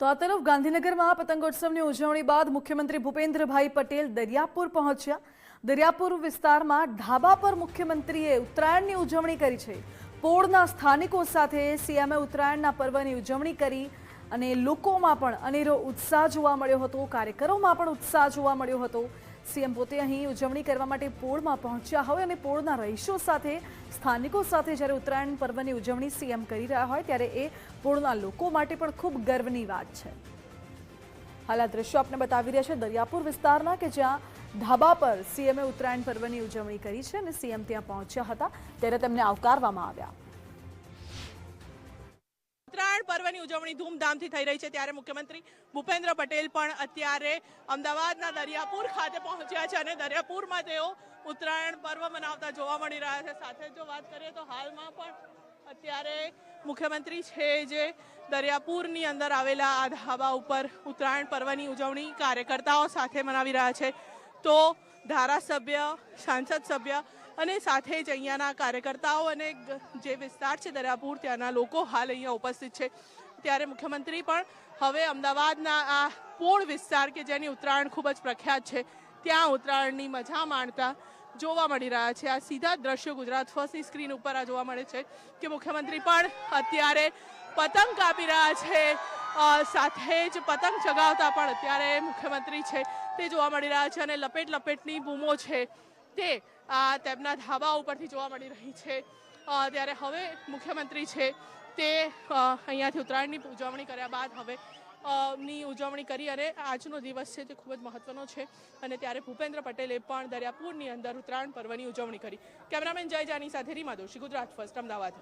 તો આ તરફ ગાંધીનગરમાં પતંગોત્સવની ઉજવણી બાદ મુખ્યમંત્રી ભૂપેન્દ્રભાઈ પટેલ દરિયાપુર પહોંચ્યા। દરિયાપુર વિસ્તારમાં ઢાબા પર મુખ્યમંત્રીએ ઉત્તરાયણની ઉજવણી કરી છે। પોળના સ્થાનિકો સાથે સીએમએ ઉત્તરાયણના પર્વની ઉજવણી કરી અને લોકોમાં પણ અનેરો ઉત્સાહ જોવા મળ્યો હતો, કાર્યકરોમાં પણ ઉત્સાહ જોવા મળ્યો હતો। સીએમ પોતે અહીં ઉજવણી કરવા માટે પોળમાં પહોંચ્યા હોય અને પોળના રહીશો સાથે સ્થાનિકો સાથે જ્યારે ઉત્તરાયણ પર્વની ઉજવણી સીએમ કરી રહ્યા હોય ત્યારે એ પોળના લોકો માટે પણ ખૂબ ગર્વની વાત છે। હાલ આ દ્રશ્યો આપને બતાવી રહ્યા છે દરિયાપુર વિસ્તારના કે જ્યાં ઢાબા પર સીએમએ ઉત્તરાયણ પર્વની ઉજવણી કરી છે અને સીએમ ત્યાં પહોંચ્યા હતા ત્યારે તેમને આવકારવામાં આવ્યા। ઉત્તરાયણ પર્વની ઉજવણી ધૂમધામથી થઈ રહી છે ત્યારે મુખ્યમંત્રી ભૂપેન્દ્ર પટેલ પણ અત્યારે અમદાવાદના દરિયાપુર ખાતે પહોંચ્યા છે અને દરિયાપુરમાં તેઓ ઉત્તરાયણ પર્વ મનાવતા જોવા મળી રહ્યા છે। સાથે જો વાત કરીએ તો હાલમાં પણ અત્યારે મુખ્યમંત્રી છે જે દરિયાપુરની અંદર આવેલા આ ધાબા ઉપર ઉત્તરાયણ પર્વની ઉજવણી કાર્યકર્તાઓ સાથે મનાવી રહ્યા છે। તો ધારાસભ્ય, સાંસદ સભ્ય અને સાથે જ અહીંયાના કાર્યકર્તાઓ અને જે વિસ્તાર છે દરિયાપુર ત્યાંના લોકો હાલ અહીંયા ઉપસ્થિત છે। ત્યારે મુખ્યમંત્રી પણ હવે અમદાવાદના આ પોળ વિસ્તાર કે જેની ઉત્તરાયણ ખૂબ જ પ્રખ્યાત છે ત્યાં ઉત્તરાયણની મજા માણતા જોવા મળી રહ્યા છે। આ સીધા દ્રશ્યો ગુજરાત ફર્સ્ટની સ્ક્રીન ઉપર આ જોવા મળે છે કે મુખ્યમંત્રી પણ અત્યારે પતંગ કાપી રહ્યા છે, સાથે જ પતંગ ચગાવતા પણ અત્યારે મુખ્યમંત્રી છે તે જોવા મળી રહ્યા છે અને લપેટની બૂમો છે તે તેમના ધાબા ઉપરથી જોવા મળી રહી છે। ત્યારે હવે મુખ્યમંત્રી છે તે અહીંયાથી ઉત્તરાયણની ઉજવણી કર્યા બાદ હવે ની ઉજવણી કરી અને આજનો દિવસ છે તે ખૂબ જ મહત્વનો છે અને ત્યારે ભૂપેન્દ્ર પટેલે પણ દરિયાપુરની અંદર ઉત્તરાયણ પર્વની ઉજવણી કરી। કેમેરામેન જય જાની સાથે રીમા દોશી, ગુજરાત ફર્સ્ટ, અમદાવાદ।